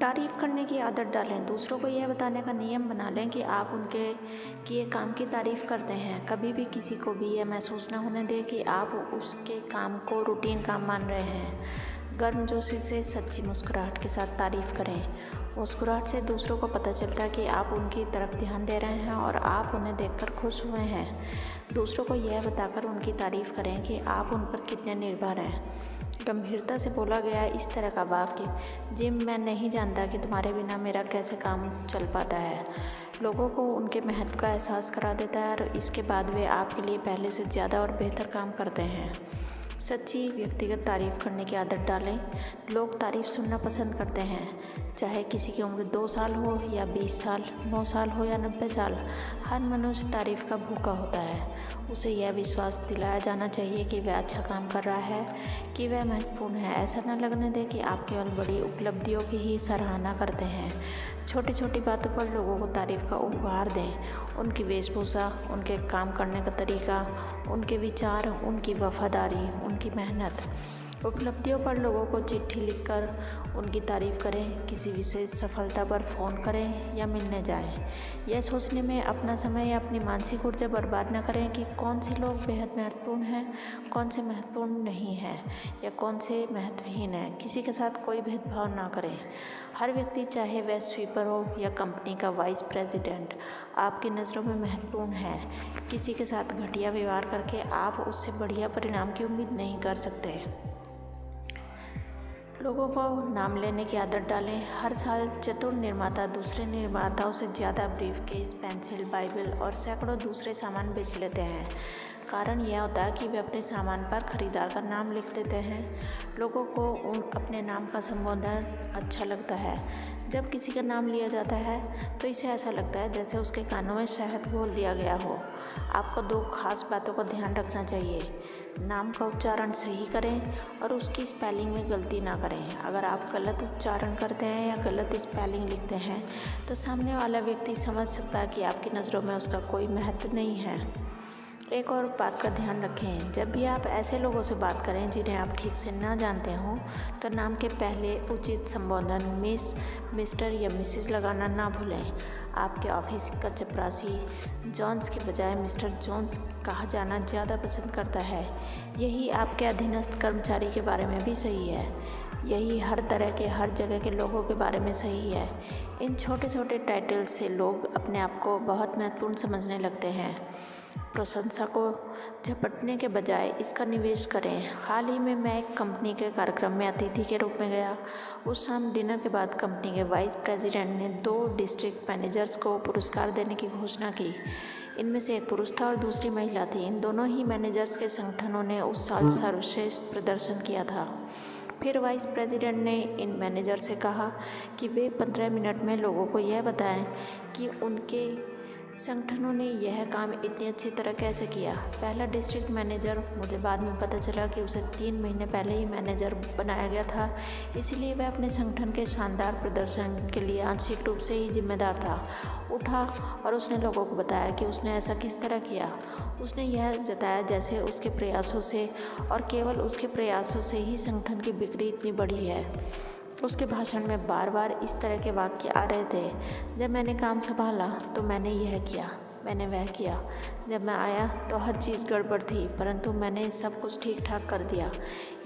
तारीफ़ करने की आदत डालें। दूसरों को यह बताने का नियम बना लें कि आप उनके किए काम की तारीफ़ करते हैं। कभी भी किसी को भी यह महसूस न होने दें कि आप उसके काम को रूटीन काम मान रहे हैं। गर्मजोशी से सच्ची मुस्कुराहट के साथ तारीफ़ करें। मुस्कुराहट से दूसरों को पता चलता है कि आप उनकी तरफ ध्यान दे रहे हैं और आप उन्हें देखकर खुश हुए हैं। दूसरों को यह बताकर उनकी तारीफ़ करें कि आप उन पर कितने निर्भर हैं। गंभीरता से बोला गया इस तरह का वाक्य, जिम मैं नहीं जानता कि तुम्हारे बिना मेरा कैसे काम चल पाता है, लोगों को उनके महत्व का एहसास करा देता है और इसके बाद वे आपके लिए पहले से ज़्यादा और बेहतर काम करते हैं। सच्ची व्यक्तिगत तारीफ़ करने की आदत डालें। लोग तारीफ़ सुनना पसंद करते हैं, चाहे किसी की उम्र 2 साल हो या 20 साल, 9 साल हो या 90 साल। हर मनुष्य तारीफ़ का भूखा होता है। उसे यह विश्वास दिलाया जाना चाहिए कि वह अच्छा काम कर रहा है, कि वह महत्वपूर्ण है। ऐसा न लगने दें कि आप केवल बड़ी उपलब्धियों की ही सराहना करते हैं। छोटी छोटी बातों पर लोगों को तारीफ़ का उपहार दें। उनकी वेशभूषा, उनके काम करने का तरीका, उनके विचार, उनकी वफादारी, उनकी मेहनत। उपलब्धियों पर लोगों को चिट्ठी लिखकर उनकी तारीफ़ करें। किसी विशेष सफलता पर फ़ोन करें या मिलने जाएं। यह सोचने में अपना समय या अपनी मानसिक ऊर्जा बर्बाद न करें कि कौन से लोग बेहद महत्वपूर्ण हैं, कौन से महत्वपूर्ण नहीं हैं या कौन से महत्वहीन हैं। किसी के साथ कोई भेदभाव ना करें। हर व्यक्ति, चाहे वह स्वीपर हो या कंपनी का वाइस प्रेसिडेंट, आपकी नज़रों में महत्वपूर्ण है। किसी के साथ घटिया व्यवहार करके आप उससे बढ़िया परिणाम की उम्मीद नहीं कर सकते। लोगों को नाम लेने की आदत डालें। हर साल चतुर निर्माता दूसरे निर्माताओं से ज़्यादा ब्रीफकेस, पेंसिल, बाइबल और सैकड़ों दूसरे सामान बेच लेते हैं। कारण यह होता है कि वे अपने सामान पर खरीदार का नाम लिख देते हैं। लोगों को अपने नाम का संबोधन अच्छा लगता है। जब किसी का नाम लिया जाता है तो इसे ऐसा लगता है जैसे उसके कानों में शहद घोल दिया गया हो। आपको 2 खास बातों का ध्यान रखना चाहिए। नाम का उच्चारण सही करें और उसकी स्पेलिंग में गलती ना करें। अगर आप गलत उच्चारण करते हैं या गलत स्पेलिंग लिखते हैं तो सामने वाला व्यक्ति समझ सकता है कि आपकी नज़रों में उसका कोई महत्व नहीं है। एक और बात का ध्यान रखें, जब भी आप ऐसे लोगों से बात करें जिन्हें आप ठीक से ना जानते हों तो नाम के पहले उचित संबोधन मिस, मिस्टर या मिसेस लगाना ना भूलें। आपके ऑफिस का चपरासी जॉन्स के बजाय मिस्टर जॉन्स कहा जाना ज़्यादा पसंद करता है। यही आपके अधीनस्थ कर्मचारी के बारे में भी सही है। यही हर तरह के, हर जगह के लोगों के बारे में सही है। इन छोटे छोटे टाइटल से लोग अपने आप को बहुत महत्वपूर्ण समझने लगते हैं। प्रशंसा को झपटने के बजाय इसका निवेश करें। हाल ही में मैं एक कंपनी के कार्यक्रम में अतिथि के रूप में गया। उस शाम डिनर के बाद कंपनी के वाइस प्रेसिडेंट ने 2 डिस्ट्रिक्ट मैनेजर्स को पुरस्कार देने की घोषणा की। इनमें से एक पुरुष था और दूसरी महिला थी। इन दोनों ही मैनेजर्स के संगठनों ने उस साल सर्वश्रेष्ठ प्रदर्शन किया था। फिर वाइस प्रेसिडेंट ने इन मैनेजर से कहा कि वे 15 मिनट में लोगों को यह बताएं कि उनके संगठनों ने यह काम इतनी अच्छी तरह कैसे किया। पहला डिस्ट्रिक्ट मैनेजर, मुझे बाद में पता चला कि उसे 3 महीने पहले ही मैनेजर बनाया गया था, इसलिए वह अपने संगठन के शानदार प्रदर्शन के लिए आंशिक रूप से ही जिम्मेदार था। उठा और उसने लोगों को बताया कि उसने ऐसा किस तरह किया। उसने यह जताया जैसे उसके प्रयासों से और केवल उसके प्रयासों से ही संगठन की बिक्री इतनी बढ़ी है। उसके भाषण में बार बार इस तरह के वाक्य आ रहे थे। जब मैंने काम संभाला तो मैंने यह किया, मैंने वह किया। जब मैं आया तो हर चीज़ गड़बड़ थी, परंतु मैंने सब कुछ ठीक ठाक कर दिया।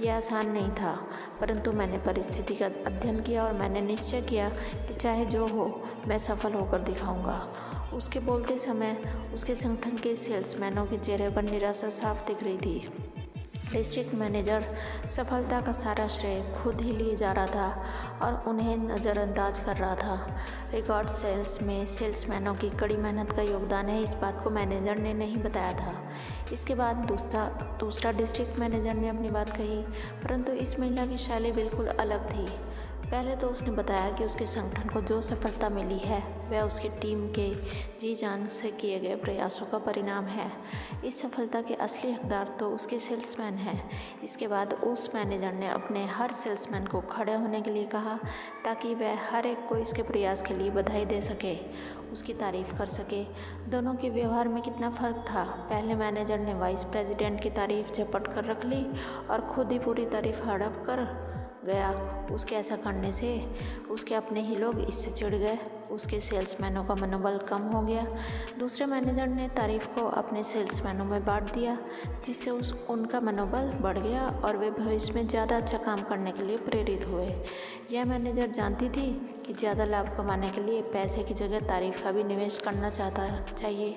यह आसान नहीं था, परंतु मैंने परिस्थिति का अध्ययन किया और मैंने निश्चय किया कि चाहे जो हो मैं सफल होकर दिखाऊंगा। उसके बोलते समय उसके संगठन के सेल्समैनों के चेहरे पर निराशा साफ दिख रही थी। डिस्ट्रिक्ट मैनेजर सफलता का सारा श्रेय खुद ही लिए जा रहा था और उन्हें नज़रअंदाज कर रहा था। रिकॉर्ड सेल्स में सेल्समैनों की कड़ी मेहनत का योगदान है, इस बात को मैनेजर ने नहीं बताया था। इसके बाद दूसरा डिस्ट्रिक्ट मैनेजर ने अपनी बात कही, परंतु इस महिला की शैली बिल्कुल अलग थी। पहले तो उसने बताया कि उसके संगठन को जो सफलता मिली है वह उसकी टीम के जी जान से किए गए प्रयासों का परिणाम है। इस सफलता के असली हकदार तो उसके सेल्समैन हैं। इसके बाद उस मैनेजर ने अपने हर सेल्समैन को खड़े होने के लिए कहा ताकि वह हर एक को इसके प्रयास के लिए बधाई दे सके, उसकी तारीफ़ कर सके। दोनों के व्यवहार में कितना फ़र्क था। पहले मैनेजर ने वाइस प्रेसिडेंट की तारीफ़ झपट कर रख ली और खुद ही पूरी तारीफ़ हड़प कर गया उसके ऐसा करने से। उसके अपने ही लोग इससे चिढ़ गए। उसके सेल्समैनों का मनोबल कम हो गया। दूसरे मैनेजर ने तारीफ़ को अपने सेल्समैनों में बांट दिया, जिससे उनका मनोबल बढ़ गया और वे भविष्य में ज़्यादा अच्छा काम करने के लिए प्रेरित हुए। यह मैनेजर जानती थी कि ज़्यादा लाभ कमाने के लिए पैसे की जगह तारीफ़ का भी निवेश करना चाहिए।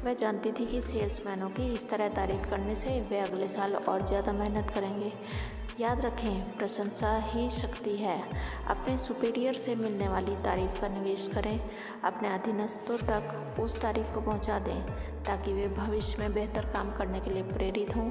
वह जानती थी कि सेल्समैनों की इस तरह तारीफ़ करने से वे अगले साल और ज़्यादा मेहनत करेंगे। याद रखें, प्रशंसा ही शक्ति है। अपने सुपीरियर से मिलने वाली तारीफ़ का निवेश करें। अपने अधीनस्थों तक उस तारीफ़ को पहुंचा दें ताकि वे भविष्य में बेहतर काम करने के लिए प्रेरित हों।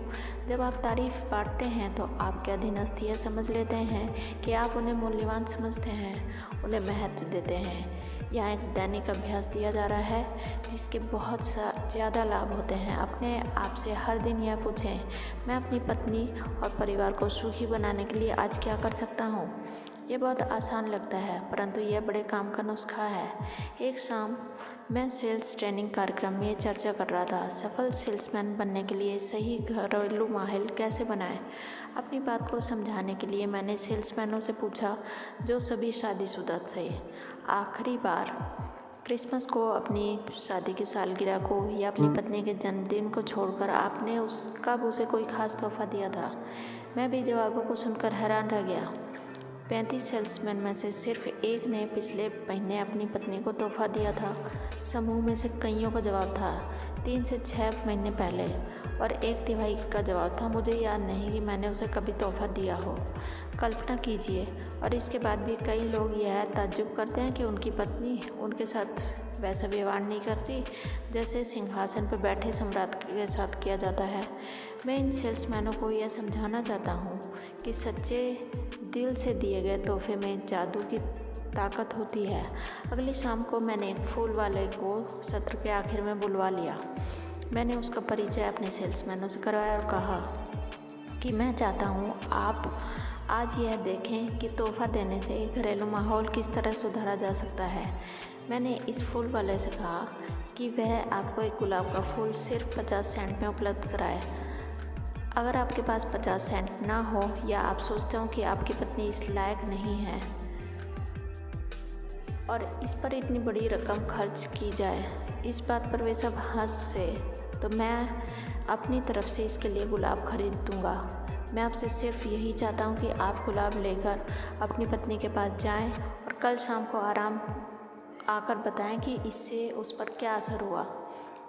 जब आप तारीफ़ बांटते हैं तो आपके अधीनस्थ यह समझ लेते हैं कि आप उन्हें मूल्यवान समझते हैं, उन्हें महत्व देते हैं। यहाँ एक दैनिक अभ्यास दिया जा रहा है जिसके बहुत ज़्यादा लाभ होते हैं। अपने आप से हर दिन यह पूछें, मैं अपनी पत्नी और परिवार को सुखी बनाने के लिए आज क्या कर सकता हूँ। ये बहुत आसान लगता है, परंतु यह बड़े काम का नुस्खा है। एक शाम मैं सेल्स ट्रेनिंग कार्यक्रम में ये चर्चा कर रहा था, सफल सेल्समैन बनने के लिए सही घरेलू माहौल कैसे बनाएं। अपनी बात को समझाने के लिए मैंने सेल्समैनों से पूछा जो सभी शादीशुदा थे, आखिरी बार क्रिसमस को, अपनी शादी की सालगिरह को या अपनी पत्नी के जन्मदिन को छोड़कर आपने कब उसे कोई ख़ास तोहफा दिया था। मैं भी जवाबों को सुनकर हैरान रह गया। 35 सेल्समैन में से सिर्फ एक ने पिछले महीने अपनी पत्नी को तोहफा दिया था। समूह में से कईयों का जवाब था 3 से 6 महीने पहले, और 1/3 का जवाब था मुझे याद नहीं कि मैंने उसे कभी तोहफा दिया हो। कल्पना कीजिए, और इसके बाद भी कई लोग यह ताज्जुब करते हैं कि उनकी पत्नी उनके साथ वैसा व्यवहार नहीं करती जैसे सिंहासन पर बैठे सम्राट के साथ किया जाता है। मैं इन सेल्समैनों को यह समझाना चाहता हूँ कि सच्चे दिल से दिए गए तोहफे में जादू की ताकत होती है। अगली शाम को मैंने एक फूल वाले को सत्र के आखिर में बुलवा लिया। मैंने उसका परिचय अपने सेल्समैनों से करवाया और कहा कि मैं चाहता हूँ आप आज यह देखें कि तोहफा देने से घरेलू माहौल किस तरह सुधारा जा सकता है। मैंने इस फूल वाले से कहा कि वह आपको एक गुलाब का फूल सिर्फ 50 सेंट में उपलब्ध कराए। अगर आपके पास 50 सेंट ना हो या आप सोचते हो कि आपकी पत्नी इस लायक नहीं है और इस पर इतनी बड़ी रकम खर्च की जाए, इस बात पर वे सब हंसे, तो मैं अपनी तरफ से इसके लिए गुलाब खरीद दूँगा। मैं आपसे सिर्फ यही चाहता हूँ कि आप गुलाब लेकर अपनी पत्नी के पास जाएं और कल शाम को आराम आकर बताएं कि इससे उस पर क्या असर हुआ।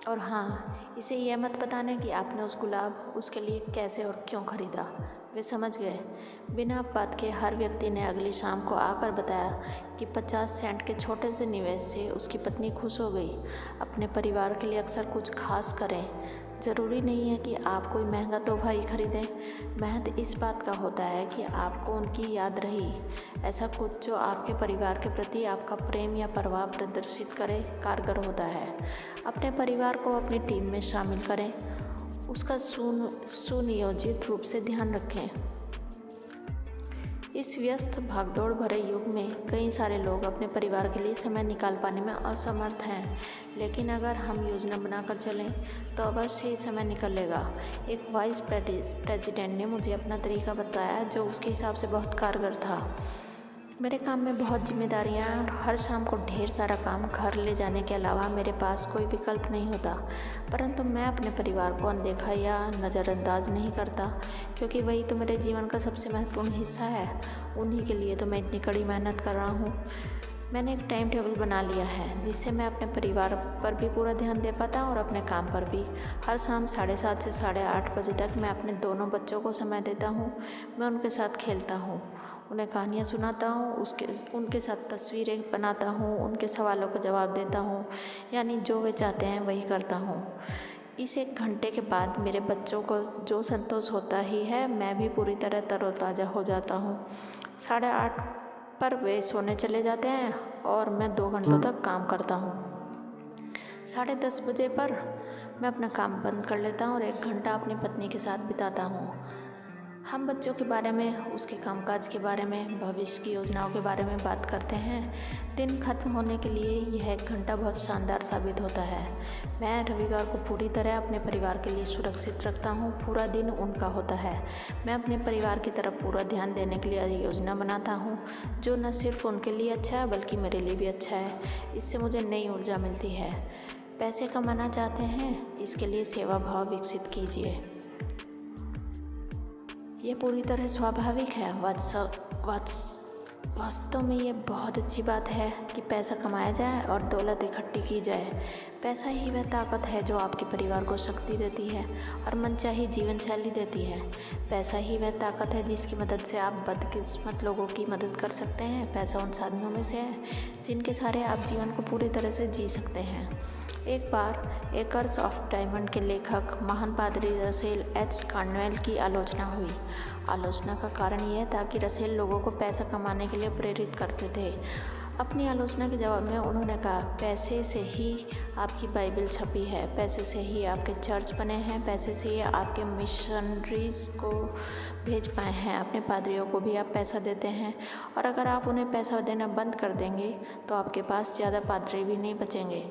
और हाँ, इसे यह मत बताना कि आपने उस गुलाब उसके लिए कैसे और क्यों खरीदा। वे समझ गए। बिना बात के हर व्यक्ति ने अगली शाम को आकर बताया कि 50 सेंट के छोटे से निवेश से उसकी पत्नी खुश हो गई। अपने परिवार के लिए अक्सर कुछ खास करें। ज़रूरी नहीं है कि आप कोई महंगा तोहफा ही खरीदें। महत्व इस बात का होता है कि आपको उनकी याद रही। ऐसा कुछ जो आपके परिवार के प्रति आपका प्रेम या परवाह प्रदर्शित करे कारगर होता है। अपने परिवार को अपनी टीम में शामिल करें, उसका सुनियोजित रूप से ध्यान रखें। इस व्यस्त भागदौड़ भरे युग में कई सारे लोग अपने परिवार के लिए समय निकाल पाने में असमर्थ हैं, लेकिन अगर हम योजना बनाकर चलें तो अवश्य ही समय निकलेगा। एक वाइस प्रेसिडेंट ने मुझे अपना तरीका बताया जो उसके हिसाब से बहुत कारगर था। मेरे काम में बहुत जिम्मेदारियां और हर शाम को ढेर सारा काम घर ले जाने के अलावा मेरे पास कोई विकल्प नहीं होता, परंतु मैं अपने परिवार को अनदेखा या नज़रअंदाज नहीं करता, क्योंकि वही तो मेरे जीवन का सबसे महत्वपूर्ण हिस्सा है। उन्हीं के लिए तो मैं इतनी कड़ी मेहनत कर रहा हूँ। मैंने एक टाइम टेबल बना लिया है जिससे मैं अपने परिवार पर भी पूरा ध्यान दे पाता हूँ और अपने काम पर भी। हर शाम 7:30 से 8:30 बजे तक मैं अपने दोनों बच्चों को समय देता हूँ। मैं उनके साथ खेलता हूँ, उन्हें कहानियाँ सुनाता हूँ, उनके साथ तस्वीरें बनाता हूँ, उनके सवालों का जवाब देता हूँ, यानी जो वे चाहते हैं वही करता हूँ। इस 1 घंटे के बाद मेरे बच्चों को जो संतोष होता ही है, मैं भी पूरी तरह तरोताज़ा हो जाता हूँ। 8:30 पर वे सोने चले जाते हैं और मैं 2 घंटों तक काम करता हूँ। 10:30 बजे पर मैं अपना काम बंद कर लेता हूँ और 1 घंटा अपनी पत्नी के साथ बिताता हूँ। हम बच्चों के बारे में, उसके कामकाज के बारे में, भविष्य की योजनाओं के बारे में बात करते हैं। दिन खत्म होने के लिए यह 1 घंटा बहुत शानदार साबित होता है। मैं रविवार को पूरी तरह अपने परिवार के लिए सुरक्षित रखता हूँ। पूरा दिन उनका होता है। मैं अपने परिवार की तरफ पूरा ध्यान देने के लिए योजना बनाता हूँ, जो न सिर्फ उनके लिए अच्छा है बल्कि मेरे लिए भी अच्छा है। इससे मुझे नई ऊर्जा मिलती है। पैसे कमाना चाहते हैं, इसके लिए सेवा भाव विकसित कीजिए। ये पूरी तरह स्वाभाविक है। वास्तव में ये बहुत अच्छी बात है कि पैसा कमाया जाए और दौलत इकट्ठी की जाए। पैसा ही वह ताकत है जो आपके परिवार को शक्ति देती है और मनचाही जीवन शैली देती है। पैसा ही वह ताकत है जिसकी मदद से आप बदकिस्मत लोगों की मदद कर सकते हैं। पैसा उन साधनों में से है जिनके सहारे आप जीवन को पूरी तरह से जी सकते हैं। एक बार एकर्स ऑफ डायमंड के लेखक महान पादरी रसेल एच कार्नवेल की आलोचना हुई। आलोचना का कारण यह था कि रसेल लोगों को पैसा कमाने के लिए प्रेरित करते थे। अपनी आलोचना के जवाब में उन्होंने कहा, पैसे से ही आपकी बाइबल छपी है, पैसे से ही आपके चर्च बने हैं, पैसे से ही आपके मिशनरीज को भेज पाए हैं, अपने पादरियों को भी आप पैसा देते हैं। और अगर आप उन्हें पैसा देना बंद कर देंगे तो आपके पास ज़्यादा पादरी भी नहीं बचेंगे।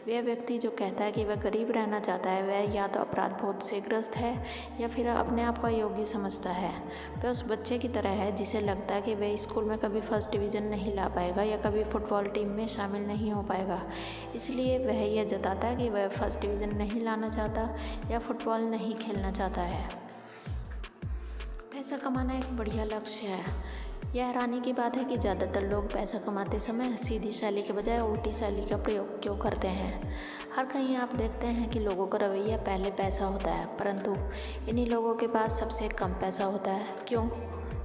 वह व्यक्ति जो कहता है कि वह गरीब रहना चाहता है, वह या तो अपराध बोध से ग्रस्त है या फिर अपने आप को योग्य समझता है। वह उस बच्चे की तरह है जिसे लगता है कि वह स्कूल में कभी फर्स्ट डिवीज़न नहीं ला पाएगा या कभी फुटबॉल टीम में शामिल नहीं हो पाएगा। इसलिए वह यह जताता है कि वह फर्स्ट डिवीज़न नहीं लाना चाहता या फुटबॉल नहीं खेलना चाहता है। पैसा कमाना एक बढ़िया लक्ष्य है। यह हैरानी की बात है कि ज़्यादातर लोग पैसा कमाते समय सीधी शैली के बजाय उल्टी शैली का प्रयोग क्यों करते हैं। हर कहीं आप देखते हैं कि लोगों का रवैया पहले पैसा होता है, परंतु इन्हीं लोगों के पास सबसे कम पैसा होता है। क्यों?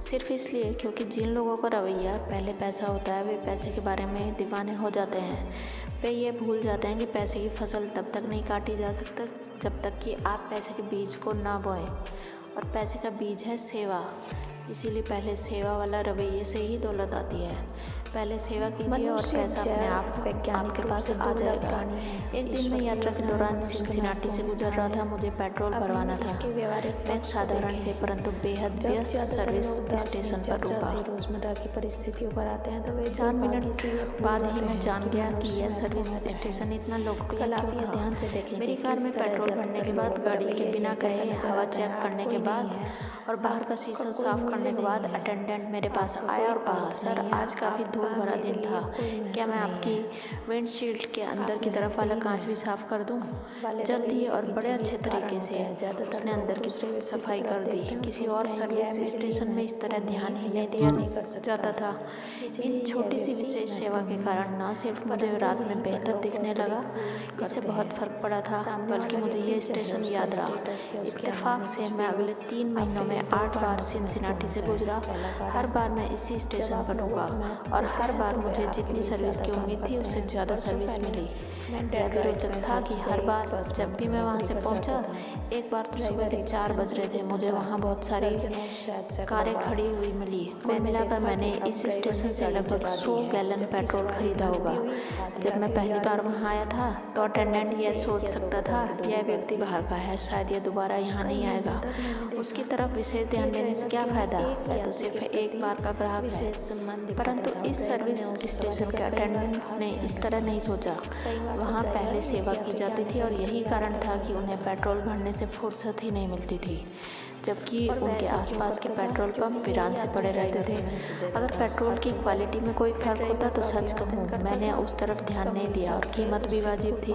सिर्फ इसलिए क्योंकि जिन लोगों का रवैया पहले पैसा होता है वे पैसे के बारे में दीवाने हो जाते हैं। वे ये भूल जाते हैं कि पैसे की फसल तब तक नहीं काटी जा सकती जब तक कि आप पैसे के बीज को ना बोएं, और पैसे का बीज है सेवा। इसीलिए पहले सेवा वाला रवैये से ही दौलत आती है। पहले सेवा कीजिए और पैसा अपने आप आपके पास आ जाएगा। एक दिन मैं यात्रा के दौरान सिनसिनाटी से गुजर रहा था। मुझे पेट्रोल भरवाना था। मैं एक साधारण से परंतु बेहद व्यस्त सर्विस स्टेशन पर रुका। रोजमर्रा की परिस्थितियों पर आते हैं तो 4 मिनट बाद ही मैं जान गया कि यह सर्विस स्टेशन इतना लोकप्रिय क्यों था। ध्यान से देखें। मेरी कार में पेट्रोल भरने के बाद, गाड़ी के बिना कहे हवा चेक करने के बाद और बाहर का शीशा साफ करने के बाद अटेंडेंट मेरे पास आया और कहा, सर आज काफ़ी धूल भरा दिन था, क्या मैं आपकी विंडशील्ड के अंदर की तरफ वाला कांच भी साफ कर दूं? जल्दी और बड़े अच्छे तरीके से उसने अंदर की सफाई कर दी। किसी और सर्विस स्टेशन में इस तरह ध्यान ही नहीं दिया जाता था। इन छोटी सी विशेष सेवा के कारण न सिर्फ मुझे रात में बेहतर दिखने लगा, इससे बहुत फर्क पड़ा था, बल्कि मुझे ये स्टेशन याद रहा। इत्तेफाक से मैं अगले 3 महीनों में 8 बार सिनसिनाटी से गुजरा। हर बार मैं इसी स्टेशन पर रुका और हर बार मुझे जितनी सर्विस की उम्मीद थी उससे ज़्यादा सर्विस मिली। यह भी रोचक था कि हर बार जब भी मैं वहाँ से पहुँचा, एक बार तो सुबह के 4 बज रहे थे, मुझे वहाँ बहुत सारी कारें खड़ी हुई मिली। कुल मिलाकर मैंने इस स्टेशन से लगभग 100 गैलन पेट्रोल खरीदा होगा। जब मैं पहली बार वहाँ आया था तो अटेंडेंट यह सोच सकता था, यह व्यक्ति बाहर का है, शायद यह दोबारा यहाँ नहीं आएगा। उसकी तरफ विशेष ध्यान देने से क्या फ़ायदा, वह तो सिर्फ एक बार का ग्राहक है। परंतु इस सर्विस स्टेशन के अटेंडेंट ने इस तरह नहीं सोचा। वहाँ पहले सेवा की जाती थी और यही कारण था कि उन्हें पेट्रोल भरने से फुर्सत ही नहीं मिलती थी, जबकि उनके आसपास के पेट्रोल पंप वीरान से पड़े रहते थे। अगर पेट्रोल की क्वालिटी में कोई फ़र्क होता तो सच कहूँ मैंने उस तरफ ध्यान नहीं दिया और कीमत भी वाजिब थी।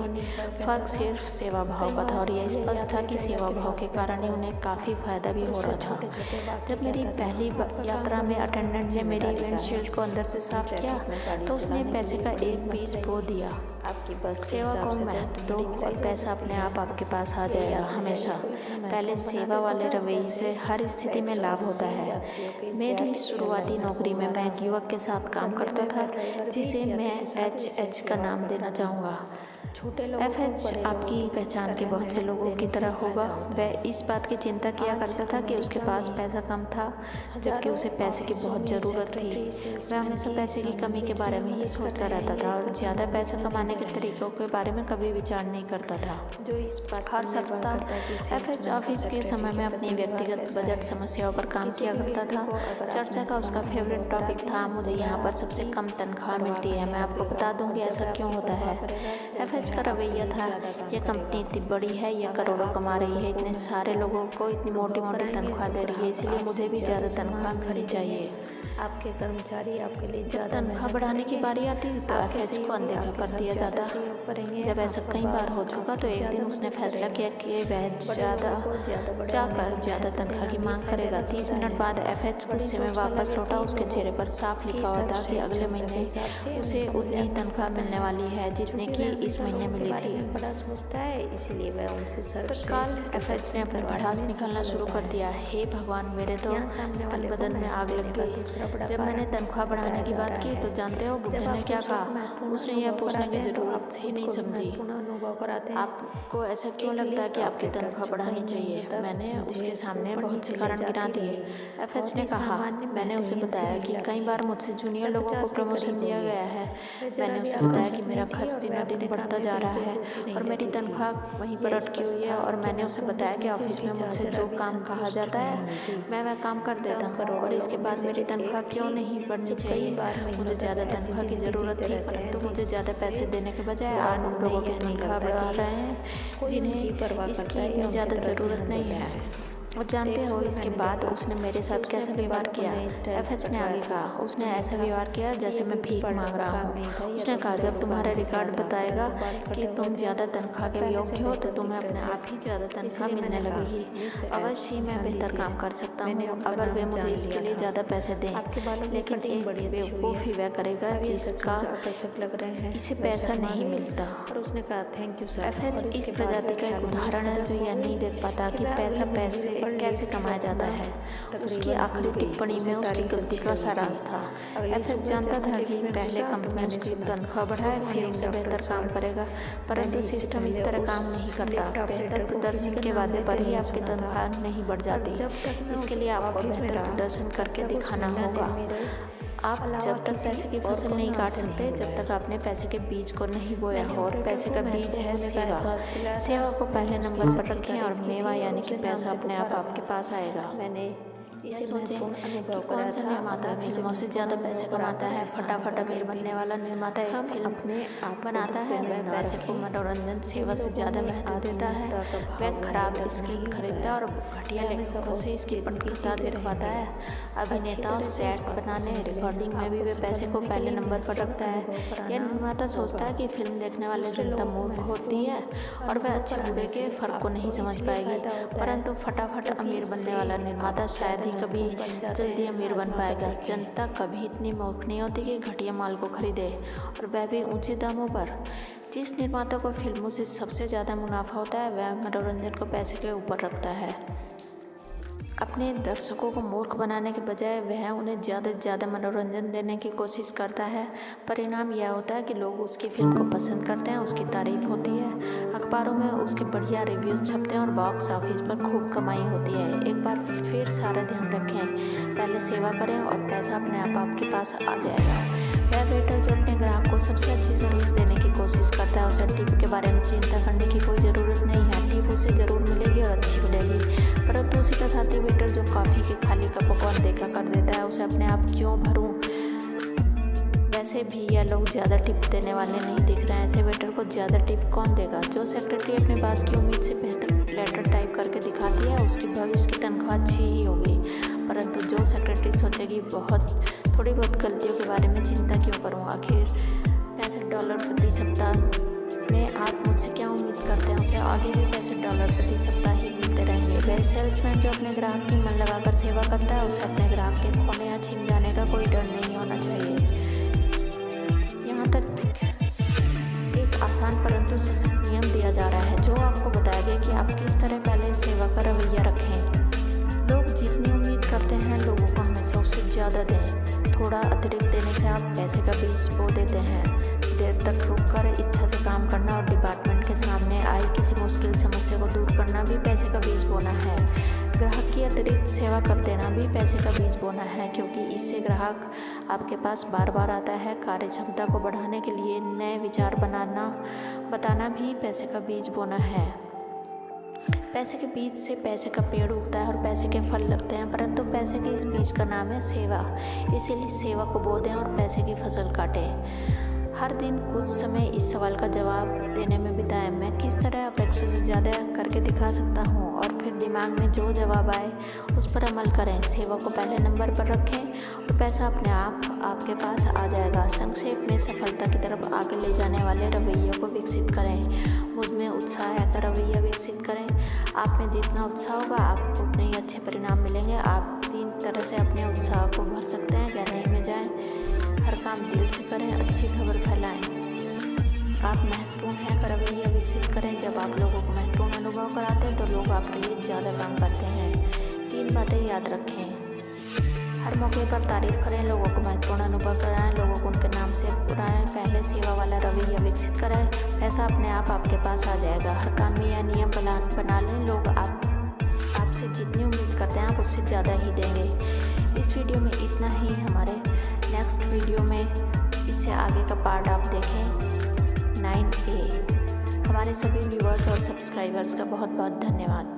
फ़र्क सिर्फ सेवा भाव का था और यह स्पष्ट था कि सेवा भाव के कारण ही उन्हें काफ़ी फ़ायदा भी हो रहा था। जब मेरी पहली यात्रा में अटेंडेंट ने मेरी विंडशील्ड को अंदर से साफ किया तो उसने पैसे का एक बीज बो दिया। आपकी बस सेवा को महत्व दो और पैसा अपने आप आपके पास आ जाएगा। हमेशा पहले सेवा वाले रवैये से हर स्थिति में लाभ होता है। मेरी शुरुआती नौकरी में मैं एक युवक के साथ काम करता था जिसे मैं HH का नाम देना चाहूँगा, एफएच आपकी पहचान के बहुत से लोगों की तरह होगा। वह इस बात की चिंता किया करता था कि उसके पास पैसा कम था, जबकि उसे पैसे की बहुत ज़रूरत थी। वह हमेशा पैसे की कमी के बारे में ही सोचता रहता था और ज़्यादा पैसा कमाने के तरीकों के बारे में कभी विचार नहीं करता था। हर सप्ताह एफएच ऑफिस के समय में अपनी व्यक्तिगत बजट समस्याओं पर काम किया करता था। चर्चा का उसका फेवरेट टॉपिक था, मुझे यहाँ पर सबसे कम तनख्वाह मिलती है, मैं आपको बता दूँगी ऐसा क्यों होता है। एफएच का रवैया था, यह कंपनी इतनी बड़ी है, यह करोड़ों कमा रही है, इतने सारे लोगों को इतनी मोटी मोटी तनख्वाह दे रही है, इसलिए मुझे भी ज़्यादा तनख्वाह खरी चाहिए। आपके कर्मचारी आपके लिए जब तनख्वाह बढ़ाने की बारी आती तो एफएच को अनदेखा कर दिया जाता। जब ऐसा कई बार हो चुका तो एक दिन उसने फैसला किया कि वह ज़्यादा तनख्वाह की मांग करेगा। 30 मिनट बाद एफएच गुस्से में वापस लौटा। उसके चेहरे पर साफ लिखा हुआ था कि अगले महीने उसे उतनी ही तनख्वाह मिलने वाली है जितने की इस महीने मिली थी। बड़ा सोचता है, इसलिए वह उनसे तत्काल एफएच ने अपनी भड़ास निकालना शुरू कर दिया। हे भगवान, मेरे तो तन बदन में आग लग गई। जब मैंने तनख्वाह बढ़ाने की बात की तो जानते हो बुढ़े ने क्या कहा? उसने यह पूछने की जरूरत ही नहीं समझी, आपको ऐसा क्यों लगता है कि आपकी तनख्वाह बढ़ानी चाहिए? मैंने उसके सामने बहुत से कारण गिना दिए। एफएच ने कहा, मैंने उसे बताया कि कई बार मुझसे जूनियर लोगों को प्रमोशन दिया गया है। मैंने उसे बताया कि मेरा खर्च दिनों दिन बढ़ता जा रहा है और मेरी तनख्वाह वहीं पर अटकी हुई है। और मैंने उसे बताया कि ऑफिस में मुझसे जो काम कहा जाता है मैं वह काम कर देता हूँ और इसके बाद मेरी तनख्वाह क्यों नहीं बढ़नी चाहिए। मुझे ज़्यादा तनख्वाह की ज़रूरत थी, परंतु मुझे ज़्यादा पैसे देने के बजाय आप उन लोगों की तनख्वाह बढ़ा रहे हैं जिन्हें इसकी ज़्यादा ज़रूरत नहीं है। और जानते हो इसके बाद उसने मेरे साथ कैसा व्यवहार किया? एफएच ने आगे कहा, उसने ऐसा व्यवहार किया जैसे मैं भीख मांग रहा हूँ। उसने कहा, जब तुम्हारा रिकॉर्ड बताएगा कि तुम ज़्यादा तनख्वाह के योग्य हो तो तुम्हें अपने आप ही ज़्यादा तनख्वाह मिलने लगेगी। अवश्य ही मैं बेहतर काम कर सकता हूँ अगर वे मुझे इसके लिए ज़्यादा पैसे दें, लेकिन एक बेवकूफ़ ही वह करेगा जिसका आकर्षक लग रहे हैं, इसे पैसा नहीं मिलता। और उसने कहा, थैंक यू सर। एफएच इस प्रजाति का एक उदाहरण है जो यह नहीं देख पाता कि पैसे कैसे कमाया जाता है। उसकी आखिरी टिप्पणी में उसकी गलती का सारांश था। एफएच जानता था कि पहले कंपनी उसकी तनख्वाह बढ़ाए फिर उसे बेहतर काम करेगा, परंतु सिस्टम इस तरह काम नहीं करता। बेहतर प्रदर्शन के वादे पर ही आपकी तनख्वाह नहीं बढ़ जाती। इसके लिए आपको बेहतर प्रदर्शन करके दिखाना होगा। आप जब तक पैसे की फसल नहीं काट सकते जब तक आपने पैसे के बीज को नहीं बोया हो। और पैसे का बीज है सेवा। सेवा को पहले नंबर पर रखें और मेवा यानी कि पैसा अपने आप आपके पास आएगा। मैंने इसे सोचें कि कौन सा निर्माता फिल्मों से ज़्यादा पैसे कमाता है। फटाफट अमीर बनने वाला निर्माता एक फिल्म बनाता है, वह पैसे को मनोरंजन सेवा से ज़्यादा महत्व देता है। वह खराब स्क्रिप्ट खरीदता है और घटिया लेखकों से इसकी पटकथा दिखवाता है। अभिनेताओं सेट बनाने रिकॉर्डिंग में भी वह पैसे को पहले नंबर पर रखता है। यह निर्माता सोचता है कि फिल्म देखने वाले जनता मूर्ख होती है और वह अच्छे बुरे के फर्क को नहीं समझ पाएगी, परंतु फटाफट अमीर बनने वाला निर्माता शायद ही कभी जल्दी अमीर बन पाएगा। जनता कभी इतनी मूर्ख नहीं होती कि घटिया माल को खरीदे, और वह भी ऊंचे दामों पर। जिस निर्माता को फिल्मों से सबसे ज़्यादा मुनाफा होता है वह मनोरंजन को पैसे के ऊपर रखता है। अपने दर्शकों को मूर्ख बनाने के बजाय वह उन्हें ज़्यादा से ज़्यादा मनोरंजन देने की कोशिश करता है। परिणाम यह होता है कि लोग उसकी फिल्म को पसंद करते हैं, उसकी तारीफ होती है, अखबारों में उसके बढ़िया रिव्यूज़ छपते हैं और बॉक्स ऑफिस पर खूब कमाई होती है। एक बार फिर सारा ध्यान रखें, पहले सेवा करें और पैसा अपने आप आपके पास आ जाएगा। वह वेटर जो अपने ग्राहक को सबसे अच्छी सर्विस देने की कोशिश करता है, उसे टिप के बारे में चिंता करने की कोई ज़रूरत नहीं है। टिप उसे ज़रूर मिलेगी और अच्छी मिलेगी, परंतु उसी का साथी वेटर जो कॉफ़ी के खाली कप को अनदेखा कर देता है, उसे अपने आप क्यों भरूं। वैसे भी यह लोग ज़्यादा टिप देने वाले नहीं दिख रहे हैं। ऐसे वेटर को ज़्यादा टिप कौन देगा? जो सेक्रेटरी अपने पास की उम्मीद से बेहतर लेटर टाइप करके दिखाती है उसकी भविष्य की तनख्वाह अच्छी ही होगी, परंतु जो सेक्रेटरी सोचेगी थोड़ी बहुत गलतियों के बारे में चिंता क्यों करूं, आखिर $65 प्रति सप्ताह में आप मुझसे क्या उम्मीद करते हैं? उसे आगे भी $65 प्रति सप्ताह ही मिलते रहेंगे। वह सेल्समैन जो अपने ग्राहक की मन लगाकर सेवा करता है, उसे अपने ग्राहक के खोने या छिन जाने का कोई डर नहीं होना चाहिए। यहाँ तक एक आसान परंतु सशक्त नियम दिया जा रहा है जो आपको बताएगा कि आप किस तरह पहले सेवा का रवैया रखें। लोग जितनी उम्मीद करते हैं लोगों को हमेशा उससे ज़्यादा दें। थोड़ा अतिरिक्त देने से आप पैसे का बीज बो देते हैं। देर तक रुककर इच्छा से काम करना और डिपार्टमेंट के सामने आई किसी मुश्किल समस्या को दूर करना भी पैसे का बीज बोना है। ग्राहक की अतिरिक्त सेवा कर देना भी पैसे का बीज बोना है, क्योंकि इससे ग्राहक आपके पास बार बार आता है। कार्य क्षमता को बढ़ाने के लिए नए विचार बताना भी पैसे का बीज बोना है। पैसे के बीज से पैसे का पेड़ उगता है और पैसे के फल लगते हैं, परंतु पैसे के इस बीज का नाम है सेवा। इसीलिए सेवा को बो दें और पैसे की फसल काटें। हर दिन कुछ समय इस सवाल का जवाब देने में बिताएं, मैं किस तरह अपेक्षा से ज़्यादा करके दिखा सकता हूँ, और फिर दिमाग में जो जवाब आए उस पर अमल करें। सेवा को पहले नंबर पर रखें और पैसा अपने आप आपके पास आ जाएगा। संक्षेप में, सफलता की तरफ आगे ले जाने वाले रवैये को विकसित करें। मुझ में उत्साह है का रवैया विकसित करें। आप में जितना उत्साह होगा आपको उतने ही अच्छे परिणाम मिलेंगे। आप 3 तरह से अपने उत्साह को भर सकते हैं। गहराई में जाएं, हर काम दिल से करें, अच्छी खबर फैलाएं। आप महत्वपूर्ण हैं का रवैया विकसित करें। जब आप लोगों को महत्वपूर्ण अनुभव कराते हैं तो लोग आपके लिए ज़्यादा काम करते हैं। 3 बातें याद रखें। हर मौके पर तारीफ करें, लोगों को महत्वपूर्ण अनुभव कराएं, लोगों को उनके नाम से बुलाएं। पहले सेवा वाला रवैया विकसित करें, पैसा अपने आप आपके पास आ जाएगा। हर काम में यह नियम बना लें, लोग आपसे जितनी उम्मीद करते हैं आप उससे ज़्यादा ही देंगे। इस वीडियो में इतना ही। हमारे नेक्स्ट वीडियो में इससे आगे का पार्ट आप देखें 9A। हमारे सभी व्यूअर्स और सब्सक्राइबर्स का बहुत बहुत धन्यवाद।